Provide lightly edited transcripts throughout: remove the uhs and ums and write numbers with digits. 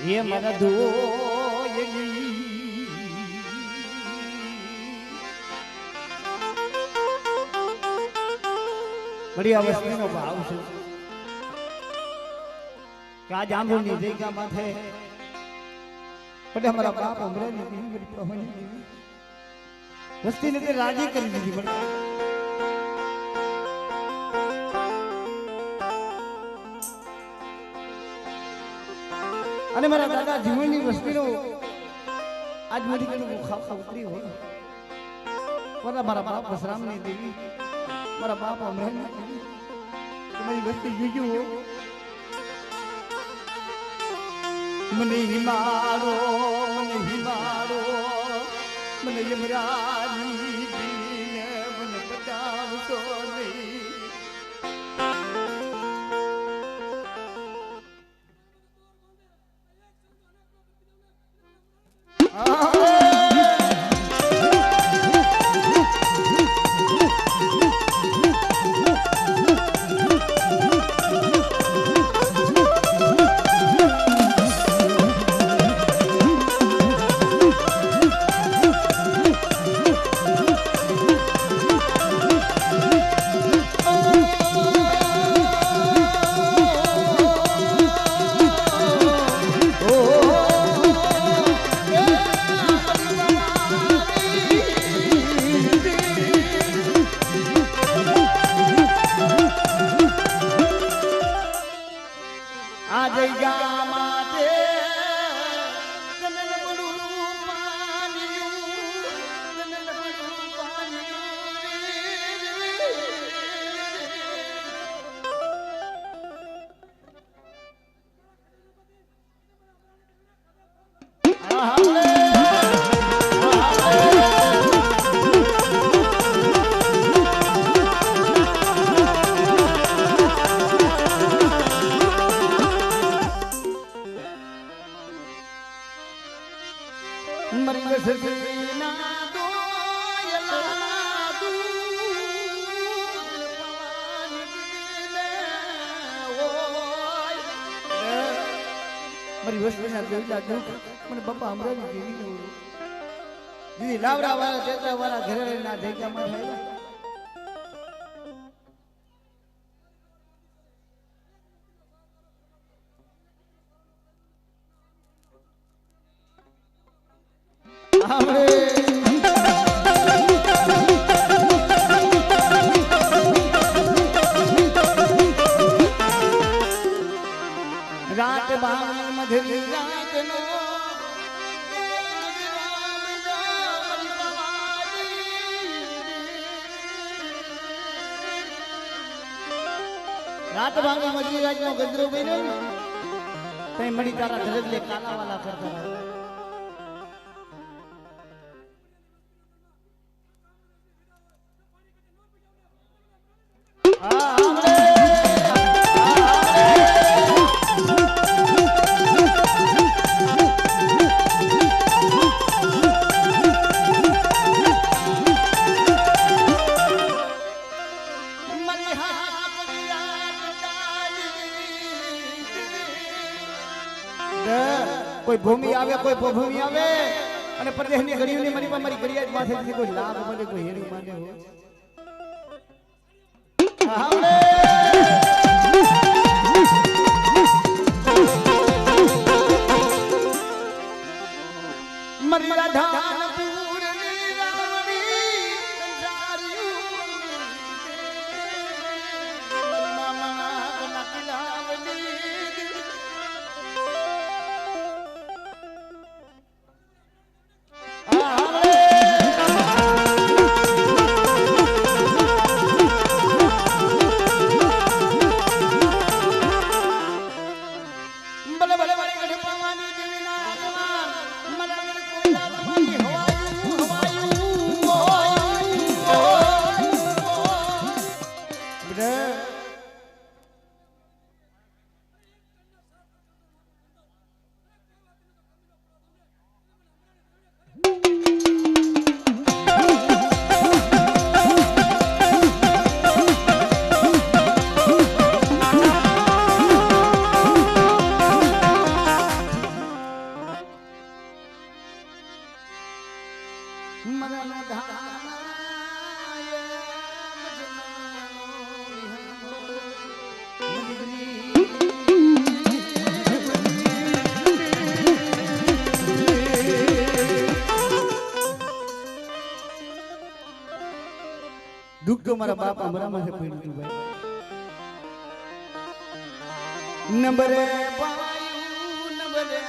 ये मन बढ़िया वस्तु नो भाव છે કે આ જાંબુની જગ્યા માથે પણ અમારા બાપ અમરેલી ની પ્રભુની વસ્તીને તે રાજી કરી દીધી મને અને મારા દાદા જીવનની વસ્તીનો આજ મારી કને ખાખા ઉતરી હોય વરા મારા બાપ વસરામની દેવી મારા બાપ અમરેલી તમારી વસ્તી જોજો મને હિમારો મને યમરાજી દીને મને બતાવશો નહીં મારી વસ્તુના જોઈલા દુઃખ મને બાપા અમરેલી દેવી નો દીદી લાવડા વાળા ચેતરા વાળા ઘરે ના ઢેકામાં થયેલા रात बावली मधुरी रात नो रात बावली मधुरी रात नो गजरो बनो तई मड़ी तारा धरले काला वाला करता कोई भूमि आवे कोई भूमि आवे અને પરદેશની ઘડીઓની મારી મારી ઘડિયાળ માથેથી કોઈ લાભ મળે કોઈ હેરી માને હોય આવડે મરી રાધાનપુર ની રાવણી સંસારિયું મામા કનકલાવલી તો મારા બાપ અમરામાં છે પડ્યું હતું ભાઈ નંબરે પાયું નંબરે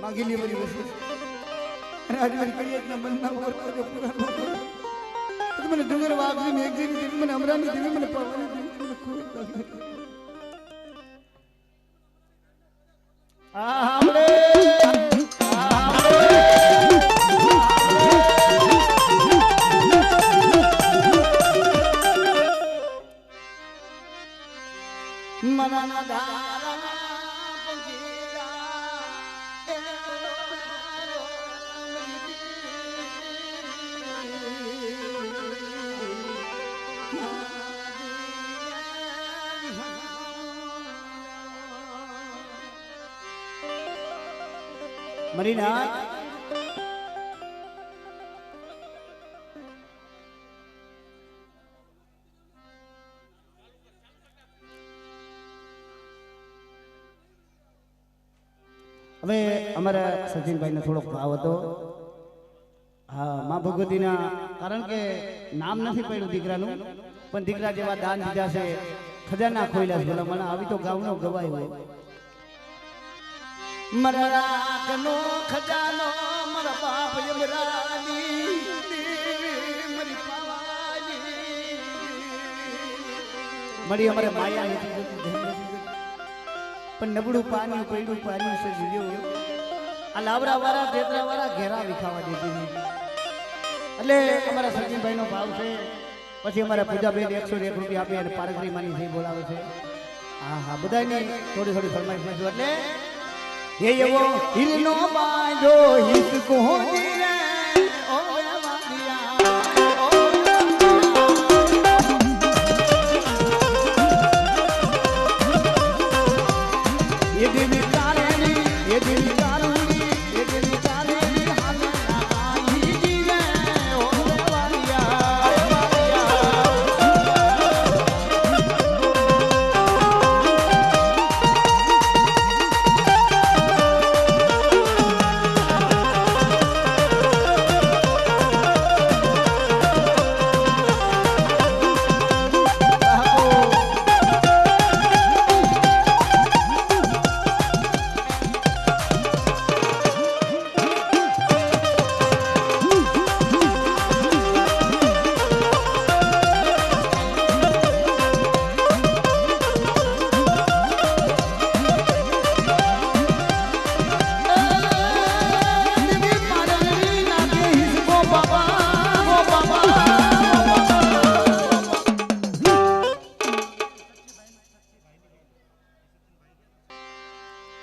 मांगेली बड़ी वस्तु राजमन करिए इतना बनना और जो पूरा तो मैंने डुंगर वागजी में एक दिन मैंने अमरानी दिन मैंने पावनी दिन मैंने खूब हमरे मना धारा मरीना હવે અમારા સચિનભાઈ ને થોડોક ભાવ હતો હા માં ભગવતીના કારણ કે નામ નથી પડ્યું દીકરાનું પણ દીકરા જેવા દાન દીધા છે ખજાના ખોઈલા છે મને આવી તો ગાવનો ગવાય હોય મરાકનો ખજાનો મારા બાપ યમરાની મરી પાવાની મરી અમારે માયા નથી પણ નબળું પાણી પડ્યું પાણી છે જીવ્યો આ લાવરા વાળા ટેતરા વાળા ઘેરા વિખાવા દીધી એટલે અમારા સચિનભાઈ નો ભાવ છે પછી અમારા પૂજાબેન 101 રૂપિયા આપી અને પારગરી માની થઈ બોલાવે છે હા હા બધાની થોડી થોડી ફરમાઈશ છે એટલે ये वो हिरनो बांधो हिसको दिले ओ वादिया ये दिल तारेनी ये दिल तारूनी ये दिल तारेनी हाथ लगाई दिले ओ वादिया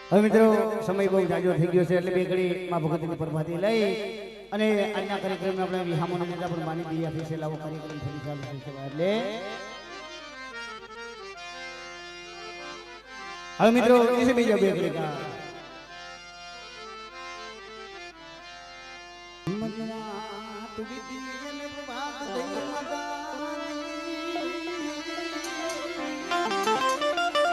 હવે મિત્રો સમય બહુ જાજો થઈ ગયો છે એટલે બે ઘડી માં ભગવતીની પ્રભાતી લઈ અને આજના કાર્યક્રમને આપણે વિહામોને નેતા પણ માની દઈએ છે લાવો કાર્યક્રમ ફરી ચાલુ થઈ છે એટલે હવે મિત્રો इसे બીજા બે ઘડી કા મનના તુવી